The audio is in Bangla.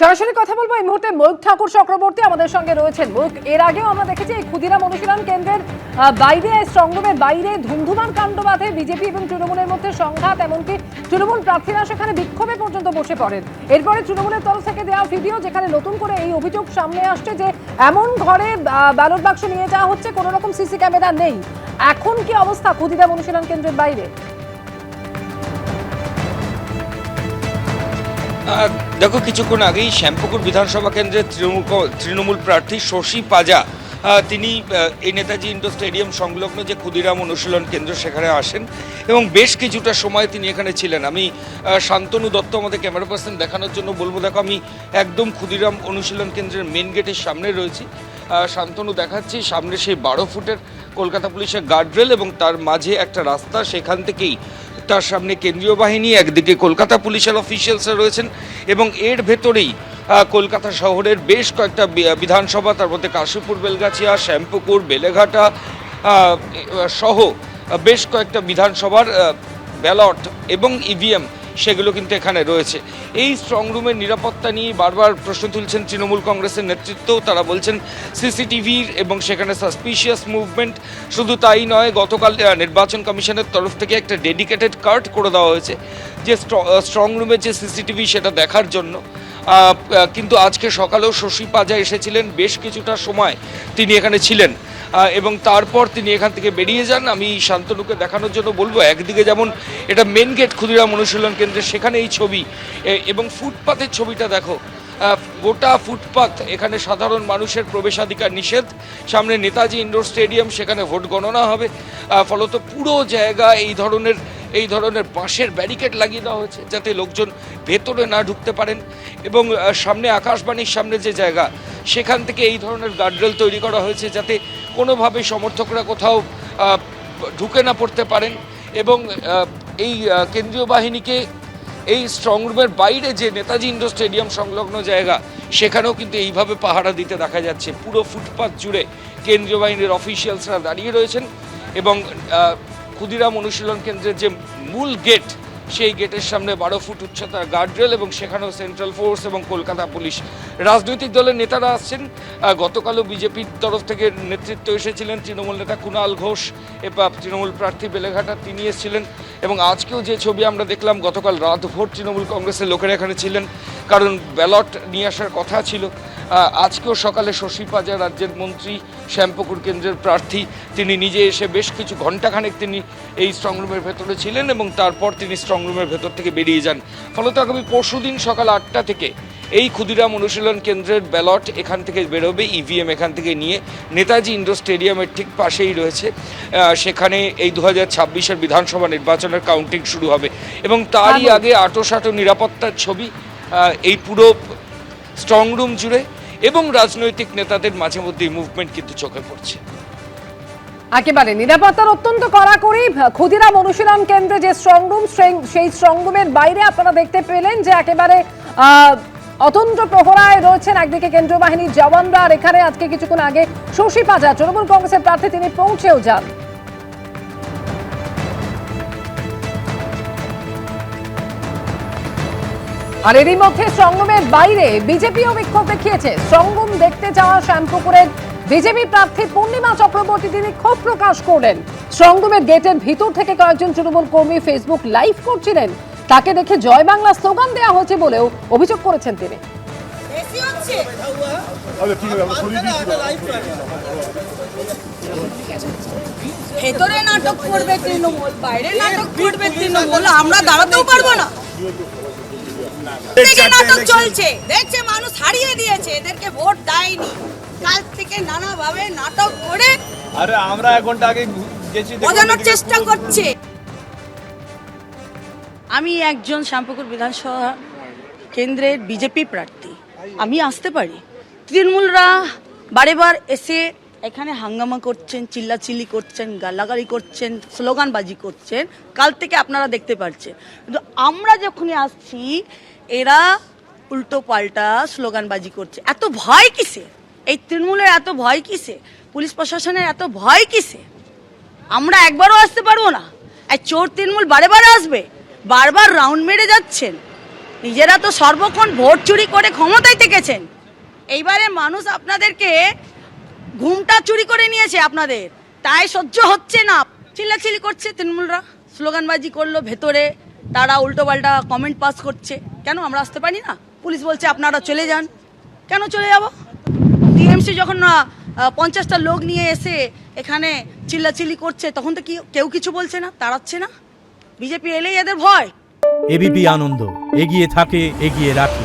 সরাসরি কথা বলবো এই মুহূর্তে ময়ূক ঠাকুর চক্রবর্তী আমাদের সঙ্গে রয়েছেন। ময়ূক, এর আগেও আমরা দেখেছি এই ক্ষুদিরাম অনুশীলন কেন্দ্রের বাইরে, স্ট্রংরুমের বাইরে ধুমধুমার কাণ্ড বাঁধে বিজেপি এবং তৃণমূলের মধ্যে সংঘাত, এমনকি তৃণমূল প্রার্থীরা সেখানে বিক্ষোভে পর্যন্ত বসে পড়েন। এরপরে তৃণমূলের তরফ থেকে দেওয়া ভিডিও, যেখানে নতুন করে এই অভিযোগ সামনে আসছে যে এমন ঘরে ব্যালট বাক্স নিয়ে যাওয়া হচ্ছে, কোনো রকম সিসি ক্যামেরা নেই। এখন কি অবস্থা ক্ষুদিরাম অনুশীলন কেন্দ্রের বাইরে? দেখো, কিছুক্ষণ আগেই শ্যামপুকুর বিধানসভা কেন্দ্রের তৃণমূল প্রার্থী শশী পাজা তিনি এই নেতাজি ইন্ডোর স্টেডিয়াম সংলগ্ন যে ক্ষুদিরাম অনুশীলন কেন্দ্র সেখানে আসেন এবং বেশ কিছুটা সময় তিনি এখানে ছিলেন। আমি শান্তনু দত্ত আমাদের ক্যামেরা পার্সন দেখানোর জন্য বলবো। দেখো, আমি একদম ক্ষুদিরাম অনুশীলন কেন্দ্রের মেন গেটের সামনে রয়েছি। শান্তনু দেখাচ্ছি সামনে সেই 12 ফুটের কলকাতা পুলিশের গার্ডরেল এবং তার মাঝে একটা রাস্তা, সেখান থেকেই তার সামনে কেন্দ্রীয় বাহিনী, একদিকে কলকাতা পুলিশের অফিসিয়ালসরা রয়েছেন এবং এর ভেতরেই কলকাতা শহরের বেশ কয়েকটা বিধানসভা, তার মধ্যে কাশীপুর, বেলগাছিয়া, শ্যামপুকুর, বেলেঘাটা সহ বেশ কয়েকটা বিধানসভার ব্যালট এবং ইভিএম সেগুলো কিন্তু এখানে রয়েছে। এই স্ট্রংরুমের নিরাপত্তা নিয়ে বারবার প্রশ্ন তুলছেন তৃণমূল কংগ্রেসের নেতৃত্ব। তারা বলছেন সিসিটিভির এবং সেখানে সাসপিশিয়াস মুভমেন্ট। শুধু তাই নয়, গতকাল নির্বাচন কমিশনের তরফ থেকে একটা ডেডিকেটেড কার্ড করে দেওয়া হয়েছে যে স্ট্রংরুমের যে সিসিটিভি সেটা দেখার জন্য। কিন্তু আজকে সকালেও শশী পাজা এসেছিলেন, বেশ কিছুটা সময় তিনি এখানে ছিলেন এবং তারপর তিনি এখান থেকে বেরিয়ে যান। আমি শান্তনুকে দেখানোর জন্য বলবো, একদিকে যেমন এটা মেন গেট ক্ষুদিরাম অনুশীলন কেন্দ্রে, সেখানে এই ছবি এবং ফুটপাথের ছবিটা দেখো। গোটা ফুটপাথ, এখানে সাধারণ মানুষের প্রবেশাধিকার নিষেধ। সামনে নেতাজি ইন্ডোর স্টেডিয়াম, সেখানে ভোট গণনা হবে। ফলত পুরো জায়গা এই ধরনের বাঁশের ব্যারিকেড লাগিয়ে দেওয়া হয়েছে যাতে লোকজন ভেতরে না ঢুকতে পারেন এবং সামনে আকাশবাণীর সামনে যে জায়গা, সেখান থেকে এই ধরনের গার্ডরেল তৈরি করা হয়েছে যাতে কোনোভাবে সমর্থকরা কোথাও ঢুকে না পড়তে পারেন। এবং এই কেন্দ্রীয় বাহিনীকে এই স্ট্রংরুমের বাইরে যে নেতাজি ইন্ডোর স্টেডিয়াম সংলগ্ন জায়গা, সেখানেও কিন্তু এইভাবে পাহারা দিতে দেখা যাচ্ছে। পুরো ফুটপাথ জুড়ে কেন্দ্রীয় বাহিনীর অফিসিয়ালসরা দাঁড়িয়ে রয়েছেন এবং ক্ষুদিরাম অনুশীলন কেন্দ্রের যে মূল গেট, সেই গেটের সামনে 12 ফুট উচ্চতার গার্ডরেল এবং সেখানেও সেন্ট্রাল ফোর্স এবং কলকাতা পুলিশ। রাজনৈতিক দলের নেতারা আসছেন। গতকালও বিজেপির তরফ থেকে নেতৃত্ব এসেছিলেন, তৃণমূল নেতা কুণাল ঘোষ এবং তৃণমূল প্রার্থী বেলেঘাটা তিনি এসেছিলেন। এবং আজকেও যে ছবি আমরা দেখলাম, গতকাল রাতভর তৃণমূল কংগ্রেসের লোকেরা এখানে ছিলেন, কারণ ব্যালট নিয়ে আসার কথা ছিল। আজকেও সকালে শশী পাজা, রাজ্যের মন্ত্রী, শ্যামপুকুর কেন্দ্রের প্রার্থী, তিনি নিজে এসে বেশ কিছু ঘণ্টাখানেক তিনি এই স্ট্রংরুমের ভেতরে ছিলেন এবং তারপর তিনি স্ট্রংরুমের ভেতর থেকে বেরিয়ে যান। ফলত আগামী পরশুদিন সকাল 8টা থেকে এই ক্ষুদিরাম অনুশীলন কেন্দ্রের ব্যালট এখান থেকে বেরোবে, ইভিএম এখান থেকে নিয়ে নেতাজি ইন্ডোর স্টেডিয়ামের ঠিক পাশেই রয়েছে, সেখানে এই 2026-এর বিধানসভা নির্বাচনের কাউন্টিং শুরু হবে। এবং তারই আগে আঁটোসাঁটো নিরাপত্তার ছবি এই পুরো স্ট্রংরুম জুড়ে এবং রাজনৈতিক নেতাদের মাঝে মধ্যে মুভমেন্ট কিন্তু চোখে পড়ছে। একেবারে নিরাপত্তার অত্যন্ত কড়াকড়ি ক্ষুদিরাম অনুশীলন কেন্দ্রে যে স্ট্রংরুম, সেই স্ট্রংরুমের বাইরে আপনারা দেখতে পেলেন যে একেবারে অতন্ত্র প্রহরায় রয়েছেন একদিকে কেন্দ্রীয় বাহিনীর জওয়ানরা। আর এখানে আজকে কিছুক্ষণ আগে শশী পাজা, তৃণমূল কংগ্রেসের প্রার্থী, তিনি পৌঁছেও যান। আর এরই মধ্যে স্ট্রংরুমের বাইরে বিজেপিও বিক্ষোভ দেখিয়েছে। স্ট্রংরুম দেখতে যাওয়া শ্যামপুকুরের বিজেপি প্রার্থী পূর্ণিমা চক্রবর্তী তিনি ক্ষোভ প্রকাশ করলেন। স্ট্রংরুমের গেটের ভিতর থেকে কয়েকজন তৃণমূল কর্মী ফেসবুক লাইভ করছিলেন, তাকে দেখে জয় বাংলা স্লোগান দেওয়া হয়েছে বলেও অভিযোগ করেছেন তিনি। ভেতরে নাটক করবে তৃণমূল, বাইরে নাটক করবে তৃণমূল, আমরা দাঁড়াতেও পারবো না। নাটক চলছে, দেখছে মানুষ হারিয়ে দিয়েছে, এদেরকে ভোট দেয়নি, কাল থেকে নানাভাবে নাটক করে আমরা 1 ঘন্টা আগে বোঝানোর চেষ্টা করছে। আমি একজন শ্যামপুকুর বিধানসভা কেন্দ্রের বিজেপি প্রার্থী, আমি আসতে পারি। তৃণমূলরা বারেবার এসে এখানে হাঙ্গামা করছেন, চিল্লাচিল্লি করছেন, গালাগালি করছেন, স্লোগানবাজি করছেন, কাল থেকে আপনারা দেখতে পাচ্ছেন। কিন্তু আমরা যখনই আসছি এরা উল্টো পাল্টা স্লোগানবাজি করছে। এত ভয় কিসে? এই তৃণমূলের এত ভয় কিসে? পুলিশ প্রশাসনের এত ভয় কিসে? আমরা একবারও আসতে পারবো না? এই চোর তৃণমূল বারে বারে আসবে, বারবার রাউন্ড মেরে যাচ্ছেন। নিজেরা তো সর্বক্ষণ ভোট চুরি করে ক্ষমতায় থেকেছেন। এইবারে মানুষ আপনাদেরকে ঘুমটা চুরি করে নিয়েছে আপনাদের, তাই সহ্য হচ্ছে না। চিল্লাচিল্লি করছে তৃণমূলরা, স্লোগানবাজি করলো ভেতরে, তারা উল্টোপাল্টা কমেন্ট পাস করছে। কেন আমরা আসতে পারি না? পুলিশ বলছে আপনারা চলে যান। কেন চলে যাব? টিএমসি যখন 50টা লোক নিয়ে এসে এখানে চিল্লাচিল্লি করছে, তখন তো কেউ কিছু বলছে না, তাড়াচ্ছে না। বিজেপি এলেই এদের ভয়। এবিপি আনন্দ, এগিয়ে থাকে, এগিয়ে রাখে।